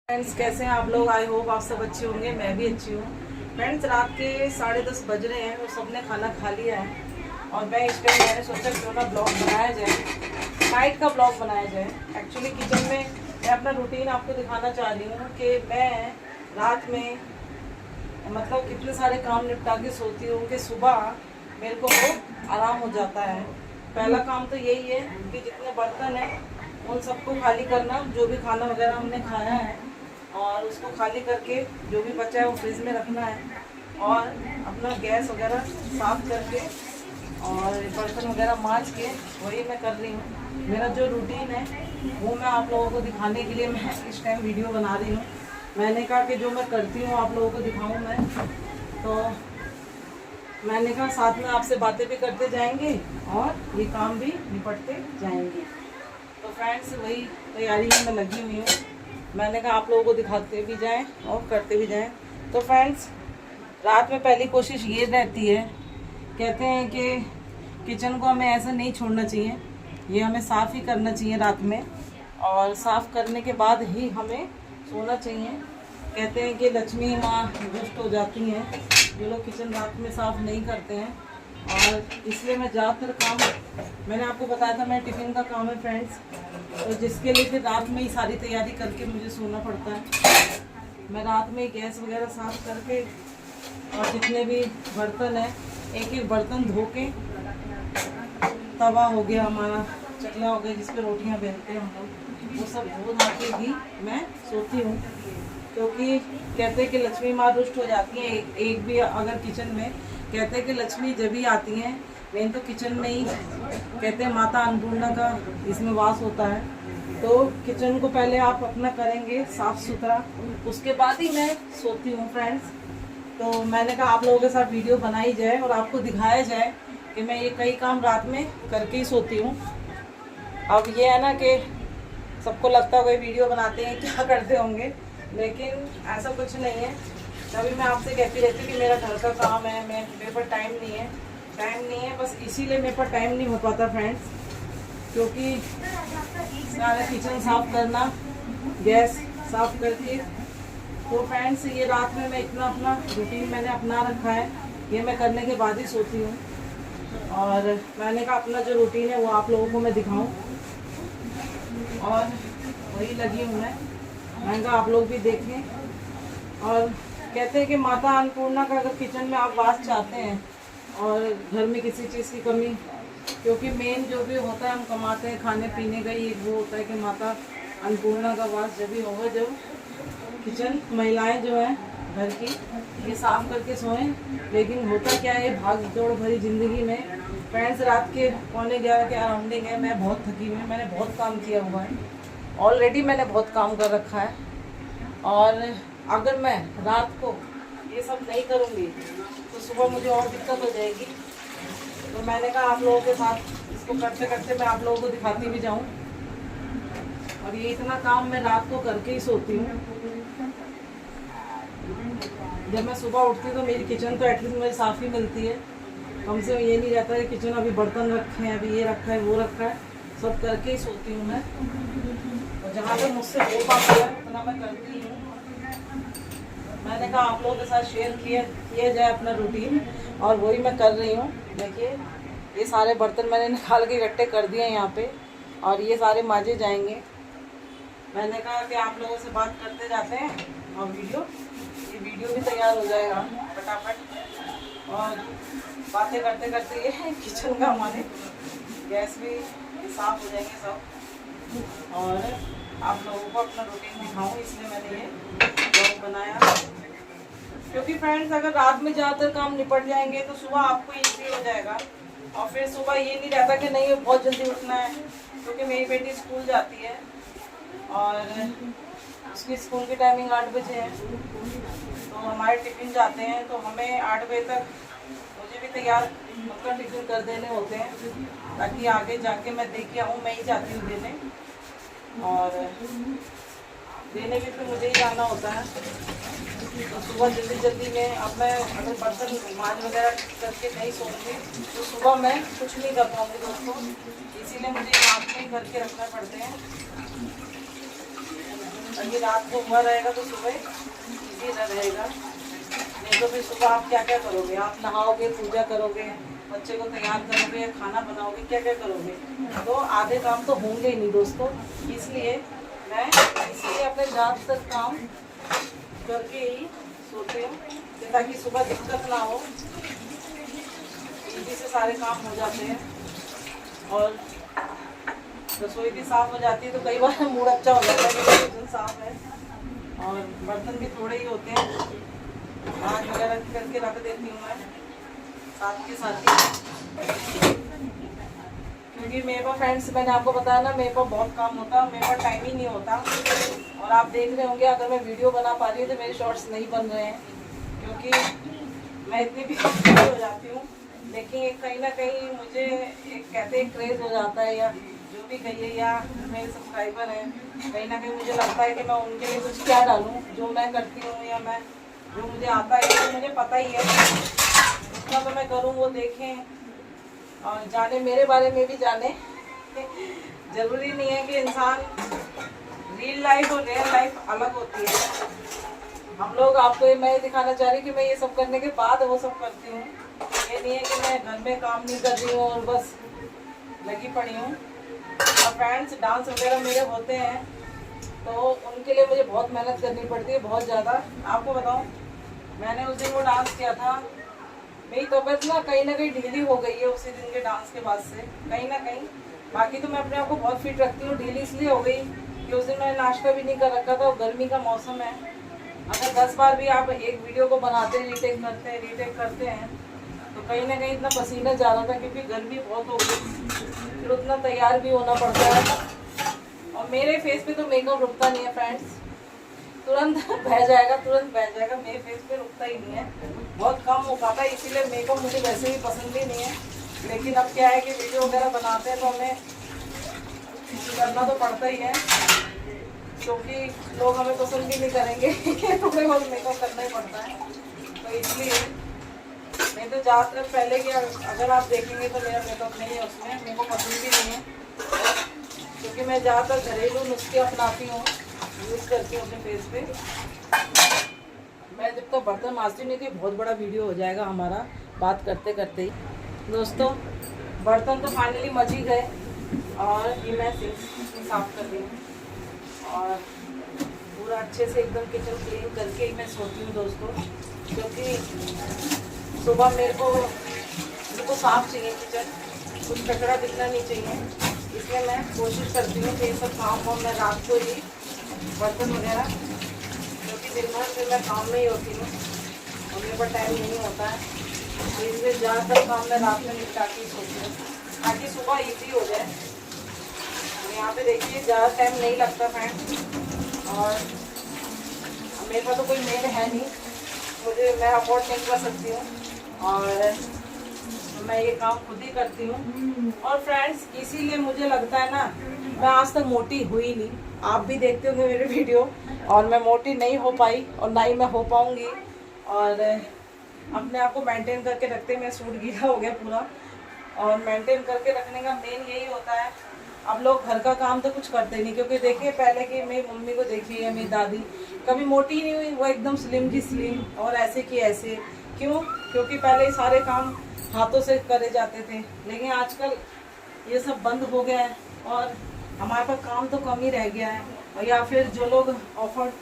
Friends, कैसे हैं आप लोग? आई होप आप सब अच्छे होंगे। मैं भी अच्छी हूँ। फ्रेंड्स, रात के 10:30 बज रहे हैं और सबने खाना खा लिया है और मैं इस टाइम मैंने सोचा क्यों ना ब्लॉग बनाया जाए, नाइट का ब्लॉग बनाया जाए। एक्चुअली किचन में मैं अपना रूटीन आपको दिखाना चाह रही हूँ कि मैं रात में मतलब कितने सारे काम निपटा के सोती हूँ कि सुबह मेरे को बहुत आराम हो जाता है। पहला काम तो यही है कि जितने बर्तन हैं उन सबको खाली करना, जो भी खाना वगैरह हमने खाया है और उसको खाली करके जो भी बचा है वो फ्रिज में रखना है और अपना गैस वगैरह साफ करके और बर्तन वगैरह मांज के वही मैं कर रही हूँ। मेरा जो रूटीन है वो मैं आप लोगों को दिखाने के लिए मैं इस टाइम वीडियो बना रही हूँ। मैंने कहा कि जो मैं करती हूँ आप लोगों को दिखाऊँ मैं, तो मैंने कहा साथ में आपसे बातें भी करते जाएंगे और ये काम भी निपटते जाएंगे। तो फ्रेंड्स, वही तैयारी में मैं लगी हुई हूँ। मैंने कहा आप लोगों को दिखाते भी जाएं और करते भी जाएं। तो फ्रेंड्स, रात में पहली कोशिश ये रहती है, कहते हैं कि किचन को हमें ऐसा नहीं छोड़ना चाहिए, ये हमें साफ़ ही करना चाहिए रात में और साफ़ करने के बाद ही हमें सोना चाहिए। कहते हैं कि लक्ष्मी माँ दुष्ट हो जाती हैं जो लोग किचन रात में साफ़ नहीं करते हैं, और इसलिए मैं ज़्यादातर काम, मैंने आपको बताया था मेरा टिफ़िन का काम है फ्रेंड्स, तो जिसके लिए फिर रात में ही सारी तैयारी करके मुझे सोना पड़ता है। मैं रात में गैस वगैरह साफ़ करके और जितने भी बर्तन हैं एक एक बर्तन धो के, तवा हो गया हमारा, चकला हो गया जिस पे रोटियां बेलते हैं हम लोग, वो सब धो धा के ही मैं सोती हूँ। क्योंकि कहते हैं कि लक्ष्मी माँ रुष्ट हो जाती है। एक भी अगर किचन में, कहते हैं कि लक्ष्मी जब भी आती हैं मेन तो किचन में ही, कहते हैं माता अन्नपूर्णा का इसमें वास होता है। तो किचन को पहले आप अपना करेंगे साफ़ सुथरा, उसके बाद ही मैं सोती हूँ फ्रेंड्स। तो मैंने कहा आप लोगों के साथ वीडियो बनाई जाए और आपको दिखाया जाए कि मैं ये कई काम रात में करके ही सोती हूँ। अब ये है ना कि सबको लगता होगा वीडियो बनाते हैं क्या करते होंगे, लेकिन ऐसा कुछ नहीं है। तभी मैं आपसे कहती रहती कि मेरा घर का काम है, मेरे पर टाइम नहीं है, बस इसीलिए मेरे पर टाइम नहीं हो पाता फ्रेंड्स, क्योंकि सारा किचन साफ़ करना, गैस साफ़ करके। तो फ्रेंड्स, ये रात में मैं इतना अपना रूटीन मैंने अपना रखा है, ये मैं करने के बाद ही सोती हूँ। और मैंने कहा अपना जो रूटीन है वो आप लोगों को मैं दिखाऊं और वही लगी हूँ मैंने कहा आप लोग भी देखें। और कहते हैं कि माता अन्नपूर्णा का अगर किचन में आप वास चाहते हैं और घर में किसी चीज़ की कमी, क्योंकि मेन जो भी होता है हम कमाते हैं खाने पीने का ही, वो होता है कि माता अन्नपूर्णा का वास जब भी होगा जब किचन महिलाएं जो हैं घर की ये साफ़ करके सोएं। लेकिन होता क्या है भाग दौड़ भरी ज़िंदगी में फ्रेंड्स, रात के 11:15 के अराउंडिंग है, मैं बहुत थकी हुई, मैंने बहुत काम किया हुआ है ऑलरेडी, मैंने बहुत काम कर रखा है। और अगर मैं रात को ये सब नहीं करूँगी तो सुबह मुझे और दिक्कत हो जाएगी। तो मैंने कहा आप लोगों के साथ इसको करते करते मैं आप लोगों को दिखाती भी जाऊँ। और ये इतना काम मैं रात को करके ही सोती हूँ। जब मैं सुबह उठती हूँ तो मेरी किचन तो एटलीस्ट मुझे साफ़ ही मिलती है, कम से कम ये नहीं रहता है किचन अभी बर्तन रखे हैं, अभी ये रखा है वो रखा है, सब करके ही सोती हूँ मैं। और जहाँ तक मुझसे हो पाता है उतना मैं करती हूँ। मैंने कहा आप लोगों के साथ शेयर किया जाए अपना रूटीन, और वही मैं कर रही हूँ। देखिए ये सारे बर्तन मैंने निकाल के इकट्ठे कर दिए हैं यहाँ पे, और ये सारे मांजे जाएंगे। मैंने कहा कि आप लोगों से बात करते जाते हैं और ये वीडियो भी तैयार हो जाएगा फटाफट। और बातें करते करते ये किचन का हमारे गैस भी साफ़ हो जाएंगे सब, और आप लोगों को अपना रूटीन दिखाऊं, इसलिए मैंने ये ब्लॉग बनाया। क्योंकि फ्रेंड्स, अगर रात में ज़्यादातर काम निपट जाएंगे तो सुबह आपको ईजी हो जाएगा, और फिर सुबह ये नहीं रहता कि नहीं बहुत जल्दी उठना है। क्योंकि मेरी बेटी स्कूल जाती है और उसकी स्कूल की टाइमिंग 8 बजे है, तो हमारे टिफ़िन जाते हैं तो हमें 8 बजे तक मुझे भी तैयार मतलब टिफ़िन कर देने होते हैं, ताकि आगे जाके मैं दे के आऊँ। मैं ही जाती हूँ देने, और देने भी फिर मुझे ही जाना होता है। तो सुबह जल्दी में अब मैं अगर बर्तन मांज वगैरह करके नहीं सोऊंगी तो सुबह मैं कुछ नहीं कर पाऊँगी दोस्तों, इसीलिए मुझे रात में ही करके रखना पड़ते हैं। ताकि रात को हुआ रहेगा तो सुबह इजी रहेगा। नहीं तो फिर सुबह आप क्या क्या करोगे, आप नहाओगे, पूजा करोगे, बच्चे को तैयार करोगे या खाना बनाओगे, क्या क्या करोगे, तो आधे काम तो होंगे ही नहीं दोस्तों। इसलिए मैं अपने ज़्यादातर काम करके ही सोती हूँ ताकि सुबह दिक्कत ना हो, इसी से सारे काम हो जाते हैं। और रसोई भी साफ़ हो जाती है तो कई बार मूड अच्छा हो जाता है कि किचन साफ़ है। और बर्तन भी थोड़े ही होते हैं, आज वगैरह करके रख देती हूँ मैं साथ के साथ ही, क्योंकि मेरे पास फ्रेंड्स, मैंने आपको बताया ना, मेरे पास बहुत काम होता है, मेरे पास टाइम ही नहीं होता। और आप देख रहे होंगे अगर मैं वीडियो बना पा रही हूँ तो मेरे शॉर्ट्स नहीं बन रहे हैं, क्योंकि मैं इतनी भी हो जाती हूँ। लेकिन कहीं ना कहीं मुझे एक कहते हैं क्रेज़ हो जाता है, या जो भी कहिए, या मेरे सब्सक्राइबर हैं, कहीं ना कहीं मुझे लगता है कि मैं उनके लिए कुछ क्या डालूँ जो मैं करती हूँ, या मैं जो मुझे आता है, तो मुझे पता ही है उतना तो मैं करूँ, वो देखें और जाने, मेरे बारे में भी जाने। ज़रूरी नहीं है कि इंसान, रियल लाइफ और रियल लाइफ अलग होती है। हम लोग, आपको मैं ये दिखाना चाह रही कि मैं ये सब करने के बाद वो सब करती हूँ। ये नहीं है कि मैं घर में काम नहीं कर रही हूँ और बस लगी पड़ी हूँ। और फ्रेंड्स, डांस वगैरह मेरे होते हैं तो उनके लिए मुझे बहुत मेहनत करनी पड़ती है, बहुत ज़्यादा। आपको बताऊँ, मैंने उस दिन वो डांस किया था, मेरी तबीयत ना कहीं ढीली हो गई है उसी दिन के डांस के बाद से, कहीं ना कहीं। बाकी तो मैं अपने आप को बहुत फिट रखती हूँ, ढीली इसलिए हो गई कि उस दिन मैंने नाश्ता भी नहीं कर रखा था और गर्मी का मौसम है। अगर 10 बार भी आप एक वीडियो को बनाते हैं, रीटेक करते हैं तो कहीं ना कहीं इतना पसीना जा रहा था, क्योंकि गर्मी बहुत हो गई, फिर उतना तैयार भी होना पड़ता है। और मेरे फेस पे तो मेकअप रुकता नहीं है फ्रेंड्स, तुरंत बह जाएगा, मेरे फेस पे रुकता ही नहीं है, बहुत कम हो पाता है। इसीलिए मेकअप मुझे वैसे भी पसंद ही नहीं है। लेकिन अब क्या है कि वीडियो वगैरह बनाते हैं तो हमें करना तो पड़ता ही है, क्योंकि लोग हमें पसंद भी नहीं करेंगे थोड़े बहुत मेकअप करना ही पड़ता है। तो इसलिए नहीं तो ज़्यादातर पहले की अगर आप देखेंगे तो मेरा मेकअप नहीं है उसमें, मेरे को पसंद भी नहीं है, क्योंकि मैं ज़्यादातर घरेलू नुस्खे अपनाती हूँ, यूज़ करती हूँ अपने फेस पे। मैं जब तक बर्तन मांजती नहीं थी, बहुत बड़ा वीडियो हो जाएगा हमारा बात करते करते ही। दोस्तों, बर्तन तो फाइनली मच ही गए और ये मैं सिंक साफ कर रही हूँ और पूरा अच्छे से एकदम किचन क्लीन करके ही मैं सोती हूँ दोस्तों, क्योंकि सुबह मेरे को साफ चाहिए किचन, कुछ कचरा दिखना नहीं चाहिए। इसलिए मैं कोशिश करती हूँ कि ये सब काम मैं रात को ही, बर्तन वगैरह, क्योंकि दिन भर फिर मैं काम में ही होती हूँ और मेरे पास टाइम नहीं होता है, तो इसलिए ज़्यादातर काम मैं रात में निपटा के सोती हूँ ताकि सुबह ईजी हो जाए। यहाँ पे देखिए ज़्यादा टाइम नहीं लगता फ्रेंड, और मेरे पास तो कोई मेड है नहीं, मैं अफोर्ड नहीं कर सकती हूँ और मैं ये काम खुद ही करती हूँ। और फ्रेंड्स, इसीलिए मुझे लगता है ना, मैं आज तक मोटी हुई नहीं। आप भी देखते होंगे मेरे वीडियो, और मैं मोटी नहीं हो पाई और ना ही मैं हो पाऊँगी। और अपने आप को मेंटेन करके रखते, मेरा सूट गीला हो गया पूरा, और मेंटेन करके रखने का मेन यही होता है। अब लोग घर का काम तो कुछ करते नहीं, क्योंकि देखिए पहले की मेरी मम्मी को देखिए या मेरी दादी कभी मोटी नहीं हुई, वो एकदम स्लिम की स्लिम और ऐसे की ऐसे। क्यों? क्योंकि पहले सारे काम हाथों से करे जाते थे, लेकिन आजकल ये सब बंद हो गया है और हमारे पास काम तो कम ही रह गया है। और या फिर जो लोग ऑफर,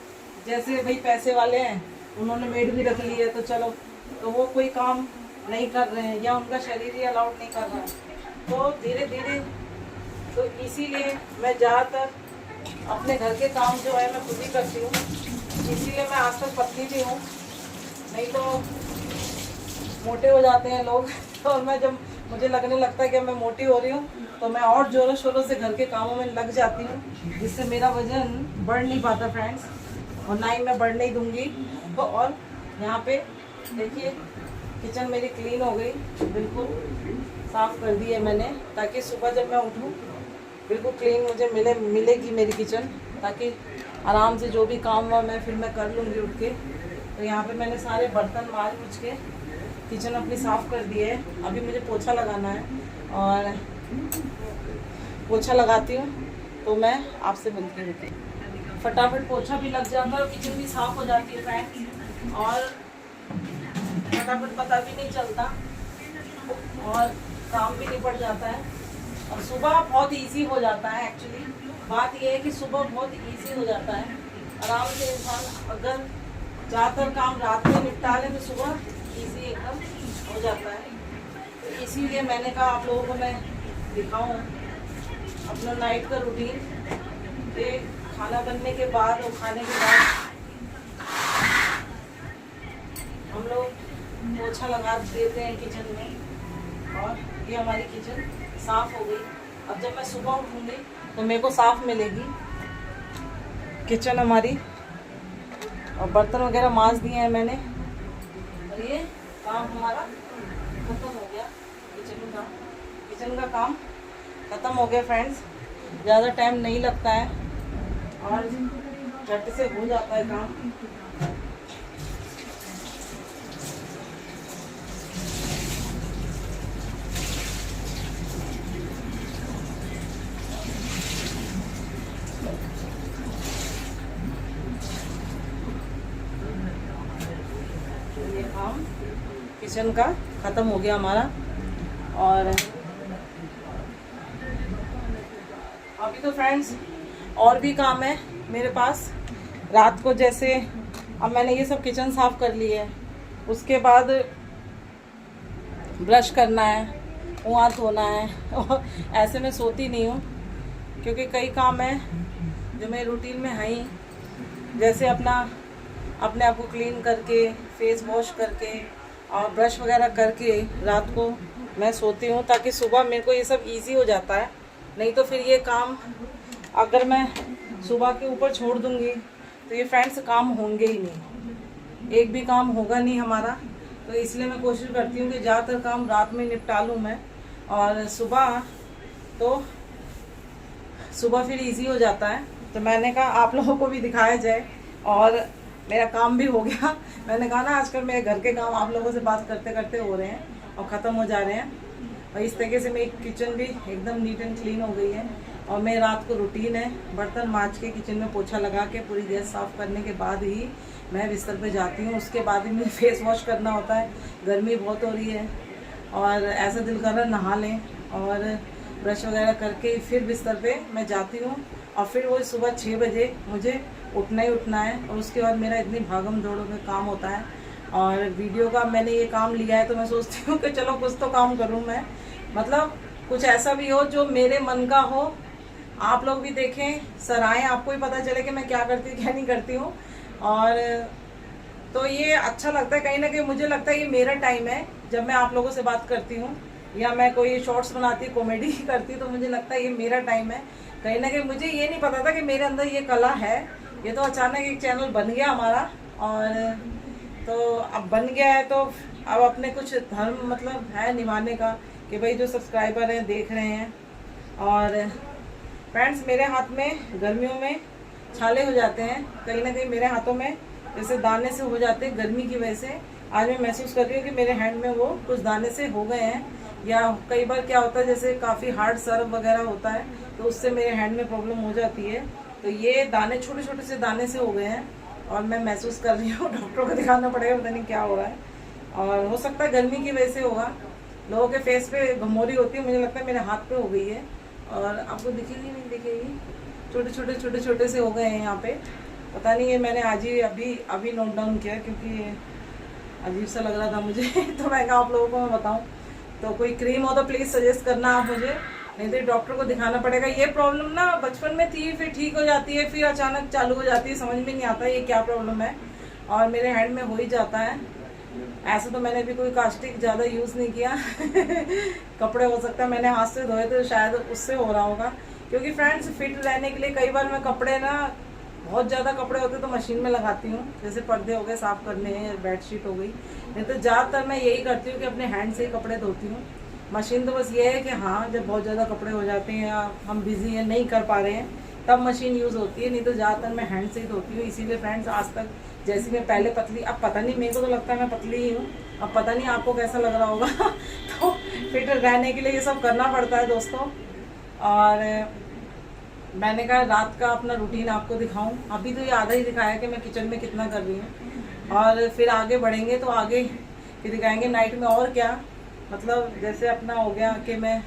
जैसे भाई पैसे वाले हैं, उन्होंने मेड भी रख ली है तो चलो, तो वो कोई काम नहीं कर रहे हैं या उनका शरीर ही अलाउड नहीं कर रहा है, तो धीरे धीरे, तो इसीलिए मैं ज़्यादातर अपने घर के काम जो है मैं खुद ही करती हूँ। इसीलिए मैं आज तक पतली भी हूँ, नहीं तो मोटे हो जाते हैं लोग और मैं जब मुझे लगने लगता है कि मैं मोटी हो रही हूँ तो मैं और ज़ोरों शोरों से घर के कामों में लग जाती हूँ, जिससे मेरा वज़न बढ़ नहीं पाता फ्रेंड्स, और ना ही मैं बढ़ने ही दूँगी। तो और यहाँ पे देखिए किचन मेरी क्लीन हो गई, बिल्कुल साफ़ कर दी है मैंने, ताकि सुबह जब मैं उठूँ बिल्कुल क्लीन मुझे मिलेगी मेरी किचन, ताकि आराम से जो भी काम हुआ मैं कर लूँगी उठ के। तो यहाँ पे मैंने सारे बर्तन माज पूछ के किचन अपनी साफ़ कर दी है। अभी मुझे पोछा लगाना है और पोछा लगाती हूँ तो मैं आपसे मिलती हूँ। फटाफट पोछा भी लग जाता है और किचन भी साफ हो जाती है फ्रेंड्स, और फटाफट पता भी नहीं चलता और काम भी निपट जाता है। और सुबह बहुत इजी हो जाता है। एक्चुअली बात यह है कि सुबह बहुत इजी हो जाता है, आराम से इंसान अगर ज़्यादातर काम रात में निपटा ले तो सुबह इजी एकदम हो जाता है। तो इसीलिए मैंने कहा आप लोगों को मैं दिखाऊं अपना नाइट का रूटीन, कि खाना बनने के बाद और खाने के बाद हम लोग पोछा लगा देते हैं किचन में, और ये हमारी किचन साफ हो गई। अब जब मैं सुबह उठूंगी तो मेरे को साफ मिलेगी किचन हमारी, और बर्तन वगैरह मांज दिए हैं मैंने, और ये काम हमारा खत्म हो गया। किचन का काम खत्म हो गया फ्रेंड्स। ज़्यादा टाइम नहीं लगता है और झट से हो जाता है काम। ये काम किचन का खत्म हो गया हमारा। और अभी तो फ्रेंड्स और भी काम है मेरे पास रात को। जैसे अब मैंने ये सब किचन साफ कर ली है, उसके बाद ब्रश करना है, मुँह धोना है, और ऐसे में सोती नहीं हूँ क्योंकि कई काम है जो मेरे रूटीन में है ही। जैसे अपने आप को क्लीन करके, फेस वॉश करके और ब्रश वगैरह करके रात को मैं सोती हूँ, ताकि सुबह मेरे को ये सब इजी हो जाता है। नहीं तो फिर ये काम अगर मैं सुबह के ऊपर छोड़ दूँगी तो ये फ्रेंड्स काम होंगे ही नहीं, एक भी काम होगा नहीं हमारा। तो इसलिए मैं कोशिश करती हूँ कि ज़्यादातर काम रात में निपटा लूँ मैं, और सुबह फिर इजी हो जाता है। तो मैंने कहा आप लोगों को भी दिखाया जाए, और मेरा काम भी हो गया। मैंने कहा ना आजकल मेरे घर के काम आप लोगों से बात करते करते हो रहे हैं और ख़त्म हो जा रहे हैं। और इस तरीके से मेरी किचन भी एकदम नीट एंड क्लीन हो गई है। और मैं रात को रूटीन है बर्तन मांज के, किचन में पोछा लगा के, पूरी गैस साफ़ करने के बाद ही मैं बिस्तर पे जाती हूँ। उसके बाद ही मुझे फेस वॉश करना होता है, गर्मी बहुत हो रही है और ऐसा दिल कर रहा है नहा लें, और ब्रश वगैरह करके फिर बिस्तर पे मैं जाती हूँ। और फिर वो सुबह 6 बजे मुझे उठना ही उठना है, और उसके बाद मेरा इतनी भागम दौड़ में काम होता है। और वीडियो का मैंने ये काम लिया है तो मैं सोचती हूँ कि चलो कुछ तो काम करूँ मैं, मतलब कुछ ऐसा भी हो जो मेरे मन का हो, आप लोग भी देखें, सराहें, आपको भी पता चले कि मैं क्या करती हूँ क्या नहीं करती हूँ। और तो ये अच्छा लगता है, कहीं ना कहीं मुझे लगता है ये मेरा टाइम है। जब मैं आप लोगों से बात करती हूँ या मैं कोई शॉर्ट्स बनाती, कॉमेडी करती, तो मुझे लगता है ये मेरा टाइम है। कहीं ना कहीं मुझे ये नहीं पता था कि मेरे अंदर ये कला है। ये तो अचानक एक चैनल बन गया हमारा, और तो अब बन गया है तो अब अपने कुछ धर्म मतलब है निभाने का, कि भाई जो सब्सक्राइबर हैं देख रहे हैं। और फ्रेंड्स मेरे हाथ में गर्मियों में छाले हो जाते हैं, कहीं ना कहीं मेरे हाथों में जैसे दाने से हो जाते हैं गर्मी की वजह से। आज मैं महसूस कर रही हूँ कि मेरे हैंड में वो कुछ दाने से हो गए हैं, या कई बार क्या होता है जैसे काफ़ी हार्ड सर्व वगैरह होता है तो उससे मेरे हैंड में प्रॉब्लम हो जाती है। तो ये दाने छोटे छोटे से दाने से हो गए हैं, और मैं महसूस कर रही हूँ डॉक्टर को दिखाना पड़ेगा, पता नहीं क्या हो रहा है। और हो सकता है गर्मी की वजह से होगा, लोगों के फेस पे घमौरी होती है, मुझे लगता है मेरे हाथ पे हो गई है। और आपको दिखेगी नहीं दिखेगी, छोटे छोटे से हो गए हैं यहाँ पे, पता नहीं है। मैंने आज ही अभी नोट डाउन किया क्योंकि अजीब सा लग रहा था मुझे तो मैं कहा आप लोगों को मैं बताऊँ। तो कोई क्रीम हो तो प्लीज़ सजेस्ट करना आप मुझे, नहीं तो डॉक्टर को दिखाना पड़ेगा। ये प्रॉब्लम ना बचपन में थी, फिर ठीक हो जाती है, फिर अचानक चालू हो जाती है, समझ में नहीं आता ये क्या प्रॉब्लम है। और मेरे हैंड में हो ही जाता है। ऐसे तो मैंने भी कोई कास्टिक ज़्यादा यूज़ नहीं किया कपड़े हो सकता है मैंने हाथ से धोए तो शायद उससे हो रहा होगा। क्योंकि फ्रेंड्स फिट रहने के लिए कई बार मैं कपड़े ना, बहुत ज़्यादा कपड़े होते तो मशीन में लगाती हूँ, जैसे पर्दे हो गए साफ़ करने हैं, बेडशीट हो गई। नहीं तो ज़्यादातर मैं यही करती हूँ कि अपने हैंड से ही कपड़े धोती हूँ। मशीन तो बस ये है कि हाँ जब बहुत ज़्यादा कपड़े हो जाते हैं या हम बिज़ी हैं नहीं कर पा रहे हैं तब मशीन यूज़ होती है, नहीं तो ज़्यादातर मैं हैंड से ही धोती हूँ। इसीलिए फ्रेंड्स आज तक जैसे मैं पहले पतली, अब पता नहीं मेरे को तो लगता है मैं पतली ही हूँ, अब पता नहीं आपको कैसा लग रहा होगा तो फिट रहने के लिए ये सब करना पड़ता है दोस्तों। और मैंने कहा रात का अपना रूटीन आपको दिखाऊं। अभी तो ये आधा ही दिखाया कि मैं किचन में कितना कर रही हूँ, और फिर आगे बढ़ेंगे तो आगे फिर दिखाएंगे नाइट में और क्या, मतलब जैसे अपना हो गया कि मैं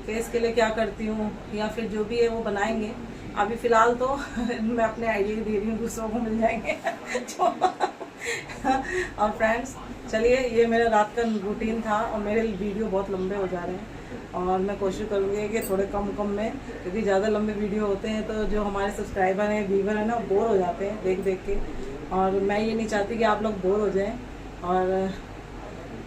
फेस के लिए क्या करती हूँ, या फिर जो भी है वो बनाएंगे। अभी फ़िलहाल तो मैं अपने आइडिया दे रही हूँ, दूसरों को मिल जाएंगे। और फ्रेंड्स चलिए, ये मेरा रात का रूटीन था, और मेरे वीडियो बहुत लंबे हो जा रहे हैं, और मैं कोशिश करूँगी कि थोड़े कम में, क्योंकि ज़्यादा लंबे वीडियो होते हैं तो जो हमारे सब्सक्राइबर हैं, व्यूवर हैं ना, बोर हो जाते हैं देख के, और मैं ये नहीं चाहती कि आप लोग बोर हो जाएं, और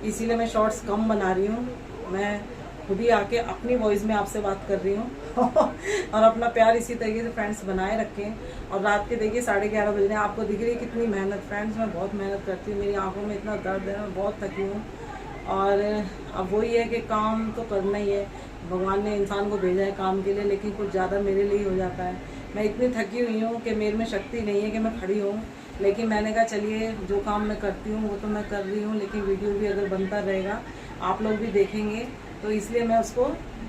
इसीलिए मैं शॉर्ट्स कम बना रही हूँ। मैं खुद ही आके अपनी वॉइस में आपसे बात कर रही हूँ। और अपना प्यार इसी तरीके से फ्रेंड्स बनाए रखें। और रात के देखिए 11:30 बज रहे हैं, आपको दिख रही है कितनी मेहनत। फ्रेंड्स मैं बहुत मेहनत करती हूँ, मेरी आंखों में इतना दर्द है, मैं बहुत थकी हूँ। और अब वही है कि काम तो करना ही है, भगवान ने इंसान को भेजा है काम के लिए, लेकिन कुछ ज़्यादा मेरे लिए हो जाता है। मैं इतनी थकी हुई हूँ कि मेरे में शक्ति नहीं है कि मैं खड़ी हूँ, लेकिन मैंने कहा चलिए जो काम मैं करती हूँ वो तो मैं कर रही हूँ, लेकिन वीडियो भी अगर बनता रहेगा आप लोग भी देखेंगे, तो इसलिए मैं उसको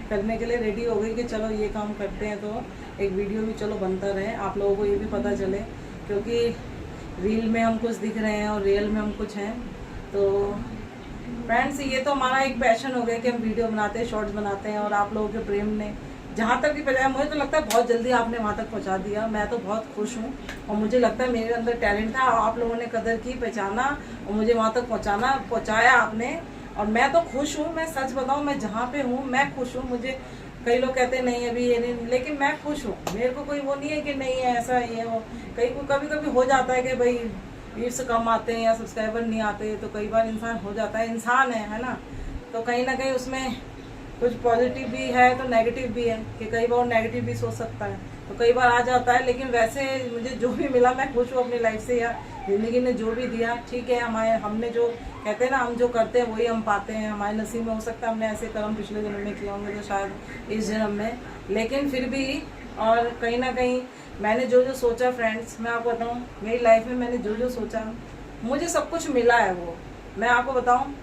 करने के लिए रेडी हो गई कि चलो ये काम करते हैं तो एक वीडियो भी चलो बनता रहे, आप लोगों को ये भी पता चले, क्योंकि रील में हम कुछ दिख रहे हैं और रियल में हम कुछ हैं। तो फ्रेंड्स ये तो हमारा एक पैशन हो गया कि हम वीडियो बनाते हैं, शॉर्ट्स बनाते हैं, और आप लोगों के प्रेम ने जहाँ तक भी पहुँचाया, मुझे तो लगता है बहुत जल्दी आपने वहाँ तक पहुँचा दिया। मैं तो बहुत खुश हूँ, और मुझे लगता है मेरे अंदर टैलेंट था, आप लोगों ने कदर की, पहचाना, और मुझे वहाँ तक पहुँचाया आपने, और मैं तो खुश हूँ। मैं सच बताऊँ, मैं जहाँ पे हूँ मैं खुश हूँ। मुझे कई लोग कहते हैं नहीं अभी ये नहीं, लेकिन मैं खुश हूँ। मेरे को कोई वो नहीं है कि नहीं है ऐसा ये वो, कभी हो जाता है कि भाई व्यूज कम आते हैं या सब्सक्राइबर नहीं आते, तो कई बार इंसान हो जाता है, इंसान है ना, तो कहीं ना कहीं उसमें कुछ पॉजिटिव भी है तो नेगेटिव भी है, कि कई बार नेगेटिव भी सोच सकता है, तो कई बार आ जाता है। लेकिन वैसे मुझे जो भी मिला मैं खुश हूँ अपनी लाइफ से, या ज़िंदगी ने जो भी दिया ठीक है। हमने जो कहते हैं ना, हम जो करते हैं वही हम पाते हैं। हमारे नसीब में हो सकता है हमने ऐसे कर्म पिछले जन्म में किए होंगे तो शायद इस जन्म में, लेकिन फिर भी, और कहीं ना कहीं मैंने जो जो सोचा फ्रेंड्स, मैं आपको बताऊँ मेरी लाइफ में मैंने जो जो सोचा मुझे सब कुछ मिला है। वो मैं आपको बताऊँ,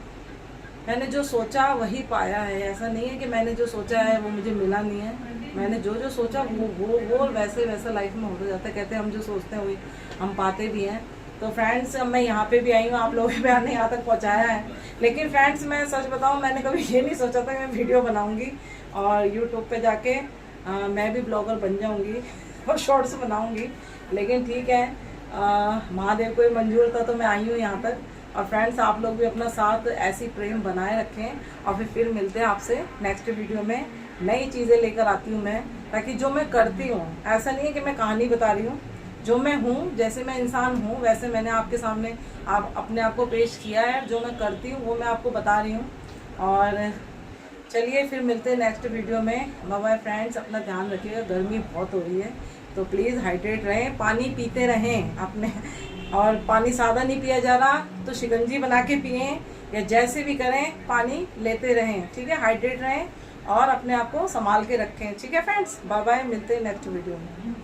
मैंने जो सोचा वही पाया है। ऐसा नहीं है कि मैंने जो सोचा है वो मुझे मिला नहीं है, मैंने जो जो सोचा वो वैसे वैसा लाइफ में होता जाता है। कहते हैं हम जो सोचते हैं वही हम पाते भी हैं। तो फ्रेंड्स अब मैं यहाँ पे भी आई हूँ, आप लोगों के प्यार ने यहाँ तक पहुँचाया है। लेकिन फ्रेंड्स मैं सच बताऊँ, मैंने कभी ये नहीं सोचा था कि मैं वीडियो बनाऊँगी और यूट्यूब पे जाके मैं भी ब्लॉगर बन जाऊँगी और शॉर्ट्स बनाऊँगी। लेकिन ठीक है, महादेव को मंजूर था तो मैं आई हूँ यहाँ तक। और फ्रेंड्स आप लोग भी अपना साथ ऐसी प्रेम बनाए रखें, और फिर मिलते हैं आपसे नेक्स्ट वीडियो में। नई चीज़ें लेकर आती हूँ मैं, ताकि जो मैं करती हूँ, ऐसा नहीं है कि मैं कहानी बता रही हूँ, जो मैं हूँ, जैसे मैं इंसान हूँ वैसे मैंने आपके सामने अपने आप को पेश किया है। जो मैं करती हूँ वो मैं आपको बता रही हूँ। और चलिए फिर मिलते हैं नेक्स्ट वीडियो में। बाय बाय फ्रेंड्स, अपना ध्यान रखिएगा, गर्मी बहुत हो रही है तो प्लीज़ हाइड्रेट रहें, पानी पीते रहें अपने, और पानी सादा नहीं पिया जा रहा तो शिकंजी बना के पिएं, या जैसे भी करें पानी लेते रहें, ठीक है। हाइड्रेट रहें और अपने आप को संभाल के रखें, ठीक है फ्रेंड्स। बाय बाय, मिलते हैं नेक्स्ट वीडियो में।